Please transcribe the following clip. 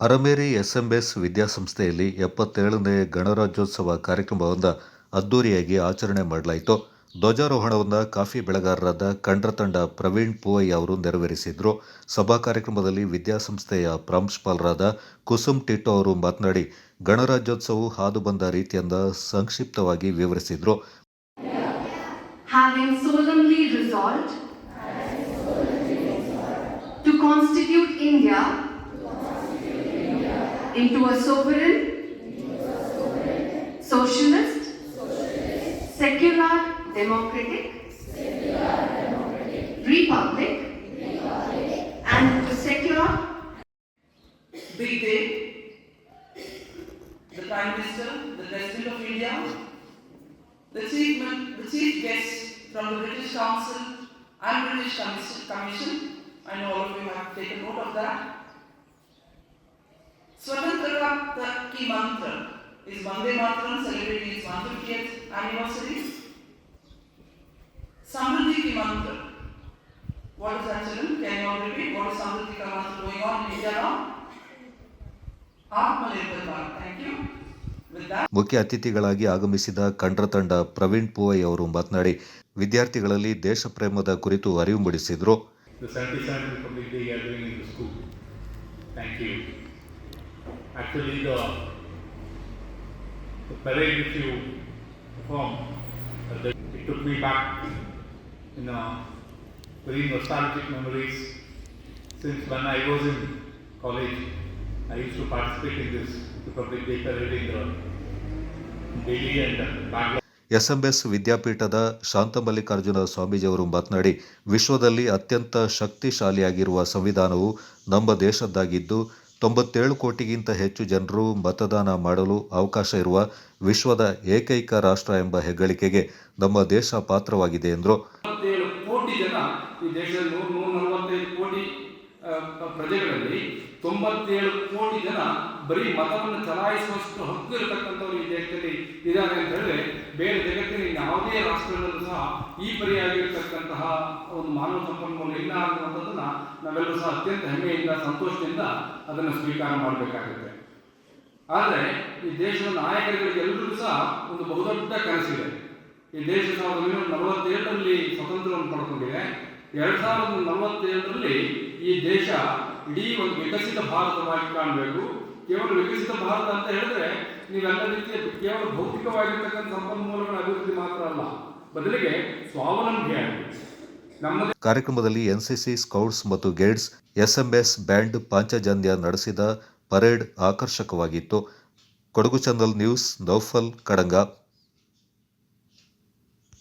Arameri SMS ವಿದ್ಯಾಸಂಸ್ಥೆಯಲ್ಲಿ 77ನೇ ಗಣರಾಜ್ಯೋತ್ಸವ ಕಾರ್ಯಕ್ರಮವನ್ನು ಅದ್ದೂರಿಯಾಗಿ ಆಚರಣೆ ಮಾಡಲಾಯಿತು. ಧ್ವಜಾರೋಹಣವನ್ನು ಕಾಫಿ ಬೆಳೆಗಾರರಾದ ಕಂಡ್ರ ತಂಡ ಪ್ರವೀಣ್ ಪೂವಯ್ಯ ಅವರು ನೆರವೇರಿಸಿದರು. ಸಭಾ ಕಾರ್ಯಕ್ರಮದಲ್ಲಿ ವಿದ್ಯಾಸಂಸ್ಥೆಯ ಪ್ರಾಂಶುಪಾಲರಾದ ಕುಸುಮ್ ಟಿಟ್ಟೋ ಅವರು ಮಾತನಾಡಿ, ಗಣರಾಜ್ಯೋತ್ಸವವು ಹಾದು ಬಂದ ರೀತಿಯಿಂದ ಸಂಕ್ಷಿಪ್ತವಾಗಿ ವಿವರಿಸಿದರು. Having solemnly resolved to constitute India into a sovereign, socialist, secular, democratic republic and to secure big day. The Prime Minister, the President of India, the chief guests from the British Council and British Commission. I know all of you have taken note of that. Swatantrata ki mantra is Vande Mataram, celebrating its 150th anniversary. Samriddhi ki mantra. What is that, children? Can you all repeat? What is Samriddhi ki mantra going on in India now? Atmanirbhar Bharat. Thank you. ಮುಖ್ಯ ಅತಿಥಿಗಳಾಗಿ ಆಗಮಿಸಿದ ಕಂಡ್ರ ತಂಡ ಪ್ರವೀಣ್ ಪೂವಯ್ಯ ಅವರು ಮಾತನಾಡಿ, ವಿದ್ಯಾರ್ಥಿಗಳಲ್ಲಿ ದೇಶ ಪ್ರೇಮದ ಕುರಿತು ಅರಿವು ಮೂಡಿಸಿದರು. Actually, the parade which you performed, it took me back in very nostalgic memories. Since when I was in college, I used to participate in this Republic Day parade in the Delhi and Bangalore. SMS ವಿದ್ಯಾಪೀಠದ ಶಾಂತಮಲ್ಲಿಕಾರ್ಜುನ ಸ್ವಾಮೀಜಿಯವರು ಮಾತನಾಡಿ, ವಿಶ್ವದಲ್ಲಿ ಅತ್ಯಂತ ಶಕ್ತಿಶಾಲಿಯಾಗಿರುವ ಸಂವಿಧಾನವು ನಮ್ಮ ದೇಶದ್ದಾಗಿದ್ದು 97 ಕೋಟಿಗಿಂತ ಹೆಚ್ಚು ಜನರು ಮತದಾನ ಮಾಡಲು ಅವಕಾಶ ಇರುವ ವಿಶ್ವದ ಏಕೈಕ ರಾಷ್ಟ್ರ ಎಂಬ ಹೆಗ್ಗಳಿಕೆಗೆ ನಮ್ಮ ದೇಶ ಪಾತ್ರವಾಗಿದೆ ಎಂದರು. 97 ಕೋಟಿ ಜನ ಈ ದೇಶದ 145 ಕೋಟಿ ಪ್ರಜೆಗಳಲ್ಲಿ 97 ಕೋಟಿ ಜನ ಬರೀ ಮತವನ್ನು ಚಲಾಯಿಸುವಷ್ಟು ಹಕ್ಕು ಇರತಕ್ಕಂಥವ್ರು ಈ ದೇಶದಲ್ಲಿ ಇದ್ದಾರೆ ಅಂತ ಹೇಳಿದ್ರೆ ಬೇರೆ ಜಗತ್ತಿನ ಯಾವುದೇ ರಾಷ್ಟ್ರಗಳಲ್ಲೂ ಸಹ ಈ ಪರಿಯಾಗಿರ್ತಕ್ಕಂತಹ ಒಂದು ಮಾನವ ಸಂಪನ್ಮೂಲ ಇಲ್ಲ ಅನ್ನುವಂಥದ್ದನ್ನ ನಾವೆಲ್ಲರೂ ಸಹ ಅತ್ಯಂತ ಹೆಮ್ಮೆಯಿಂದ ಸಂತೋಷದಿಂದ ಅದನ್ನು ಸ್ವೀಕಾರ ಮಾಡಬೇಕಾಗುತ್ತೆ. ಆದರೆ ಈ ದೇಶದ ನಾಯಕರುಗಳಿಗೆ ಎಲ್ಲರಿಗೂ ಸಹ ಒಂದು ಬಹುದೊಡ್ಡ ಕನಸಿದೆ. ಈ ದೇಶ 1947ರಲ್ಲಿ ಸ್ವತಂತ್ರವನ್ನು ಪಡ್ಕೊಂಡಿದೆ. 2047ರಲ್ಲಿ ಈ ದೇಶ ಇಡೀ ಒಂದು ವಿಕಸಿತ ಭಾರತವಾಗಿ ಕಾಣಬೇಕು. ಕೇವಲ ವಿಕಸಿತ ಭಾರತ ಅಂತ ಹೇಳಿದ್ರೆ ನೀವೆಲ್ಲ ರೀತಿಯ ಕೇವಲ ಭೌತಿಕವಾಗಿರ್ತಕ್ಕಂಥ ಸಂಪನ್ಮೂಲಗಳ ಅಭಿವೃದ್ಧಿ ಮಾತ್ರ ಅಲ್ಲ, ಬದಲಿಗೆ ಸ್ವಾವಲಂಬಿಯಾಗಿ ಕಾರ್ಯಕ್ರಮದಲ್ಲಿ ಎನ್ಸಿಸಿ ಸ್ಕೌಟ್ಸ್ ಮತ್ತು ಗೈಡ್ಸ್, ಎಸ್ಎಂಎಸ್ ಬ್ಯಾಂಡ್ ಪಾಂಚಜನ್ಯ ನಡೆಸಿದ ಪರೇಡ್ ಆಕರ್ಷಕವಾಗಿತ್ತು. Kodagu channel news, Naufal Kadanga.